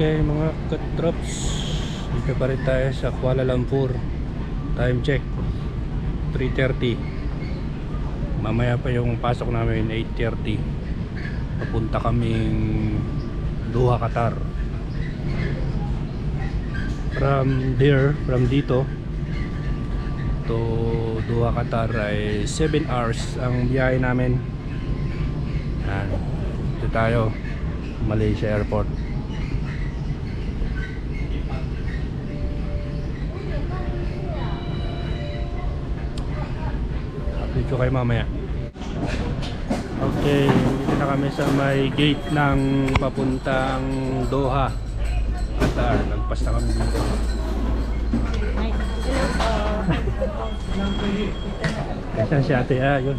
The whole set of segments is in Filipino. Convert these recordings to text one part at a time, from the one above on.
Okay mga katrops, dito pa rin tayo sa Kuala Lumpur. Time check 3:30. Mamaya pa yung pasok namin 8:30. Papunta kaming Doha, Qatar. From dito to Doha, Qatar ay 7 hours ang biyahe namin. Yan. Dito tayo, Malaysia Airport. Dito kayo mamaya. Okay, dito na kami sa may gate ng papuntang Doha, Qatar. Nagpas na kami dito. Kasi si ate, yun.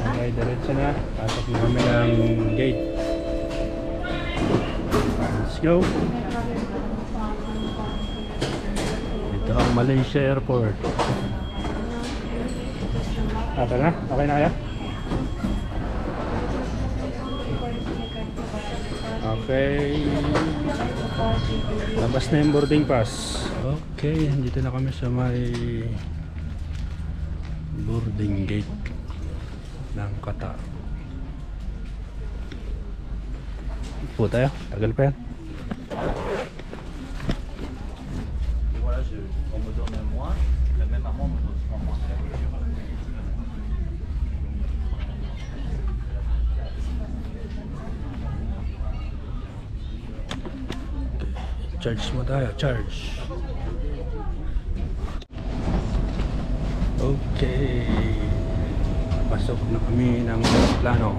Okay, diretso na. Pasok na kami ng gate. Let's go. Ito ang Malaysia Airport. Ito na? Okay na kaya? Okay. Labas na yung boarding pass. Okay, dito na kami sa may boarding gate ng Qatar. Po tayo, tagal pa yan. Charge mo tayo, charge. Okay, pasok na kami ng plano.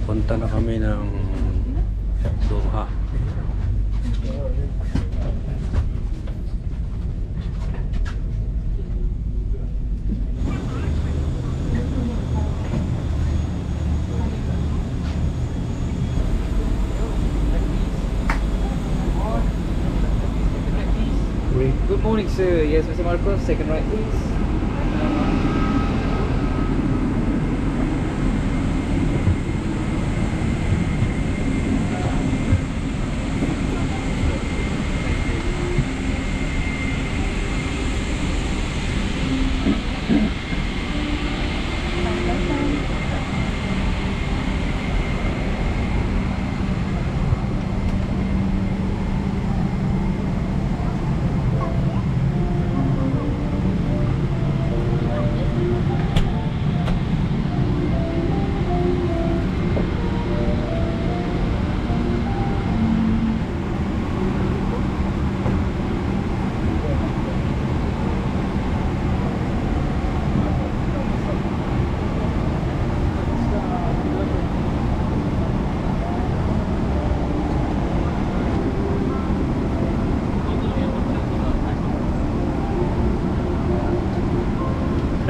Punta na kami ng Doha. Good morning, sir. Yes, Mr. Marcos. Second right, please.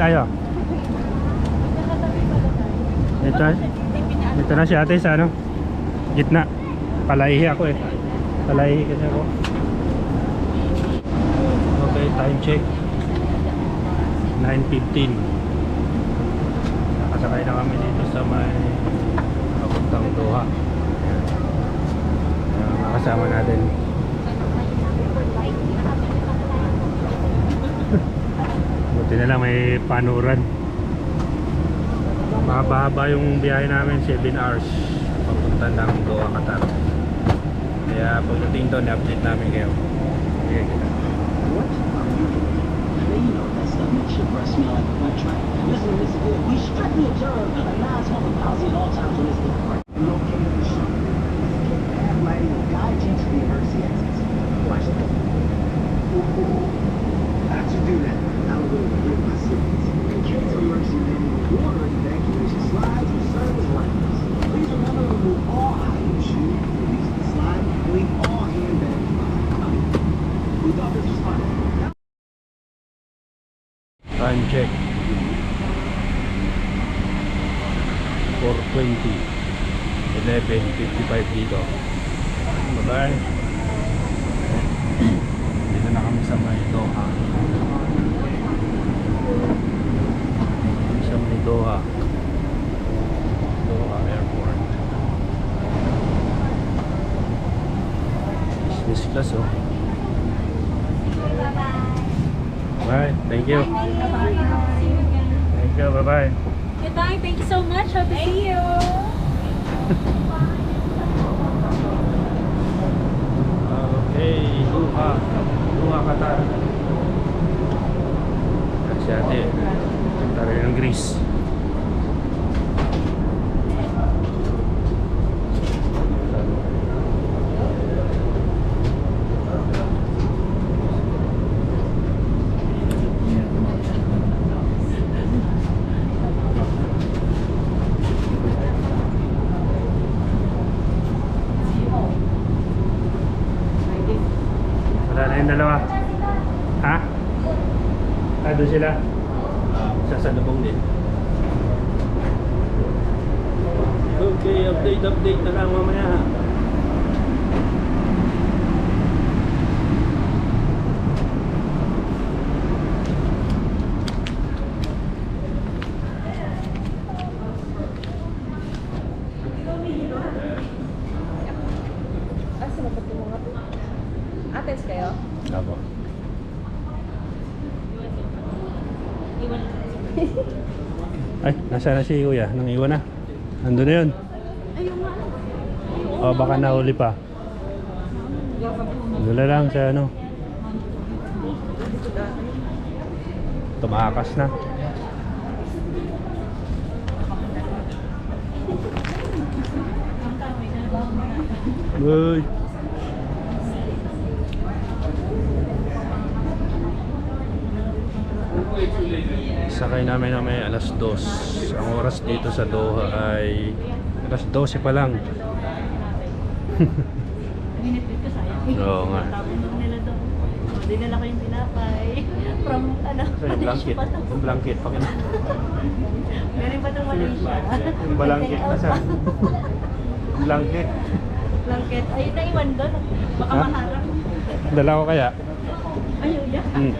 Tayo. Ito na si ate sa ano? Gitna. Palaihi ako eh. Palaihi kasi ako. Okay, time check 9:15. Nakasakay na kami dito sa may papuntang Doha. Makasama natin. Buti na lang may panuran. Mahaba-haba yung biyahe namin, 7 hours papunta ng Doha, Qatar. Kaya pagdating doon, i-update namin kayo. Okay. Time check 4:20, 11:55 dito. Bye bye. Dito na kami sa may Doha. Sa may Doha. Doha Airport. Business class, oh. Bye. Thank you. Thank you. Bye-bye. Goodbye. Thank you so much. Hope to see you. Okay. Doha. Doha, Qatar. Kasi ate, punta rin ng Greece. Wala na yung dalawa. Ha? Ah, doon sila. Sasalubong din. Okay, update na lang mamaya. Ates kayo? Ako. Ay, nasa na si Kuya? Nang iwan na. Nandun na yun. Ayun nga. O baka nahuli pa. Dula lang sa ano. Tumakas na. Uy. Sakay namin na may alas 2. Ang oras dito sa Doha ay alas 12 pa lang. Minipit ko sayang. Oo nga. Tapos nila doon. Dinala ko yung tinapay. From ano? Yung blanket. Yung blanket. Pakita. Meron pa itong Malaysia. Yung blanket na sa. Yung blanket. Blanket. Ay, naiwan doon. Baka Ha? maharap. Dala ko kaya. Ayun yan.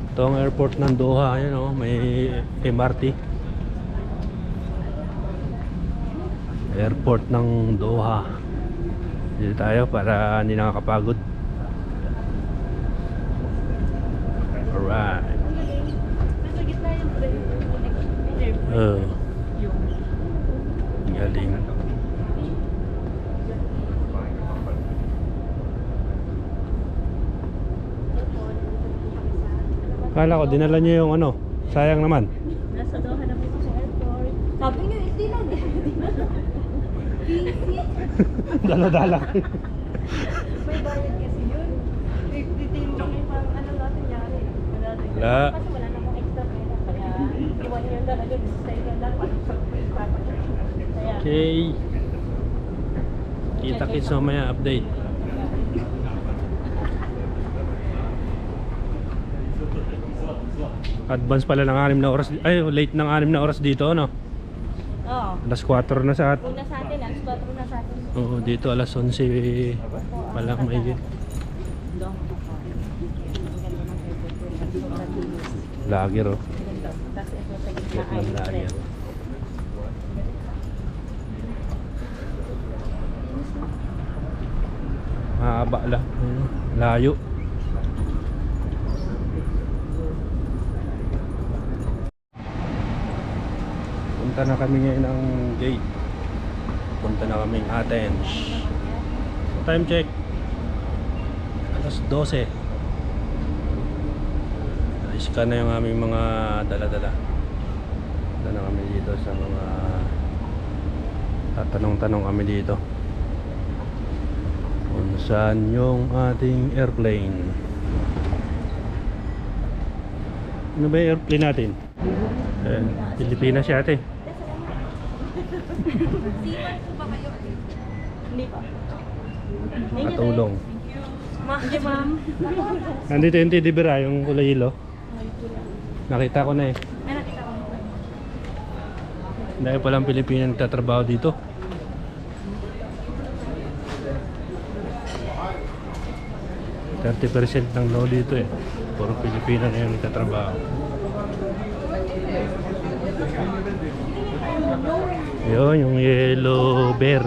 Ito ang airport ng Doha. Ayan o. May MRT. Airport ng Doha. Dito tayo para hindi nakakapagod. Alright. Nasa gitna yung airport. Oh, Yung. galing. Kala ko dinala niyo yung ano. Sayang naman. Nasa Doha na po sa airport. Sabi niyo, hindi lang. Dala-dala. May bayad kasi yun. Detail lang yung parang ano natin yari. Wala. Kasi wala namang extra pera. Kaya iwan nyo talaga. Sa inyo lang. Kaya Okay. Kita-kits mamaya update. Advance pala ng 6 na oras. Ay, late ng 6 na oras dito, ano? Oo. Alas 4 na sa Kung na sa atin, alas 4 na sa atin. Oo, dito alas 11 palang may lager, oh. Tapos ito sa gitna Cute ay ng lager. Mahaba lang. Ayun, layo. Punta na kami ngayon ng gate. Punta na kaming Athens. Time check. Alas 12. Na-scan na yung aming mga dala-dala. Punta na kami dito sa mga tatanong-tanong kami dito kung saan yung ating airplane. Ano ba yung airplane natin? Pilipinas siya ate. Hindi pa. Katulong. Hindi, ma'am. Nandito yung Tidibira, yung kulay yelo. Nakita ko na eh. May nakita ko. Dahil palang Pilipino nagtatrabaho dito. 30% ng load dito eh. Puro Pilipino na yung nagtatrabaho. Yun, yung yellow bear.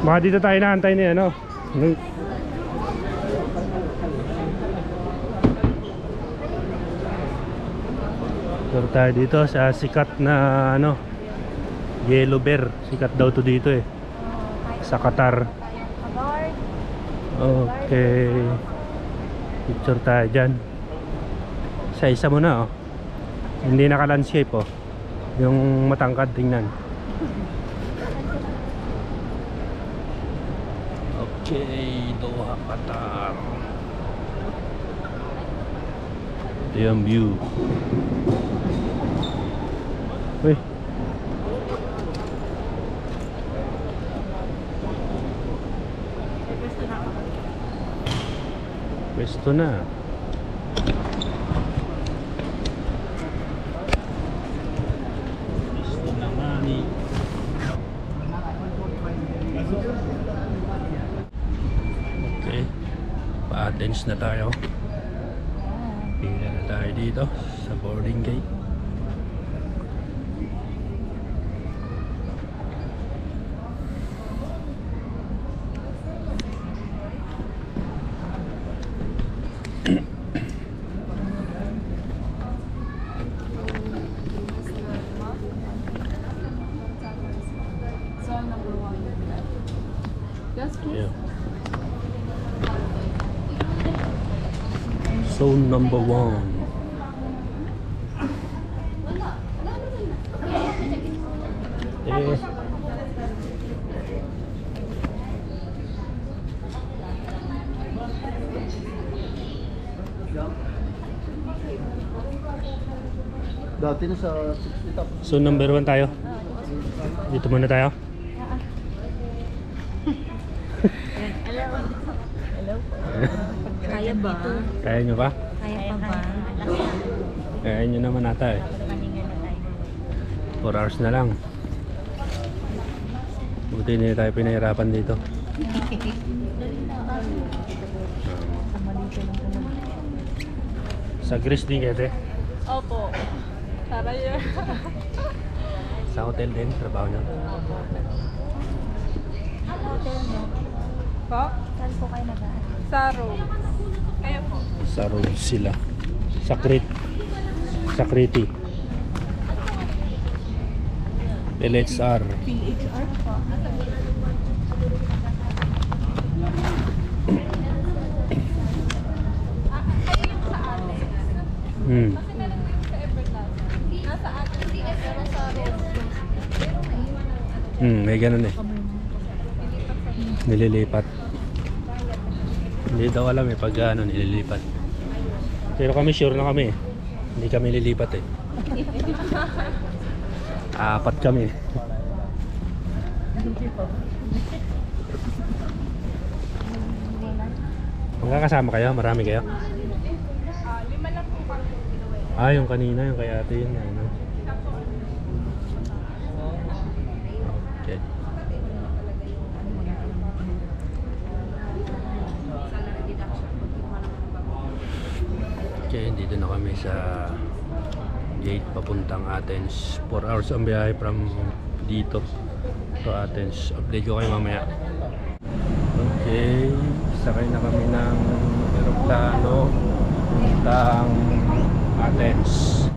Baka dito tayo naantay niya, ano? Pero tayo dito sa sikat na ano, yellow bear. Sikat daw to dito eh. Sa Qatar. Okay. Picture tayo dyan. Sa isa muna oh. Hindi naka-landscape oh. Yung matangkad, tingnan. Okay, Doha, Qatar. Ito yung view. Uy. Pwesto na. Pwesto na mani. Okay. Pa-Athens na tayo. Pila na tayo dito sa boarding gate. Yeah. Zone number 1. Eh. Dati na sa 60 top. Zone number 1 tayo. Dito muna tayo. Hello. Kaya ba? Kaya nyo ba? Kaya pa ba? Kaya nyo naman ata eh. Pahinga na tayo. 4 hours na lang. Buti hindi tayo pinahirapan dito. Sa Greece din kete. Opo. Tara yun. Sa hotel din, trabaho nyo. Hotel mo? Po? Saan po kayo nag-aaral? Sa room. Kayo po. Sa road sila. Sa Crete. Sa Crete. LHR. PHR po. Kayo yung sa atin. Hmm. Kasi meron din sa Everlast. Nasa atin. Pero sa room. May ganun eh. Nililipat. Hindi daw alam eh pag ano nililipat. Pero kami sure na kami eh. Hindi kami lilipat eh. 4 kami. Magkakasama kayo? Marami kayo? 5 lang po kami. Yung kanina, yung kay ate yun. Ano? Okay. Okay, dito na kami sa gate papuntang Athens. 4 hours ang biyahe from dito to Athens. Update ko kayo mamaya. Okay, sakay na kami ng aeroplano papuntang Athens.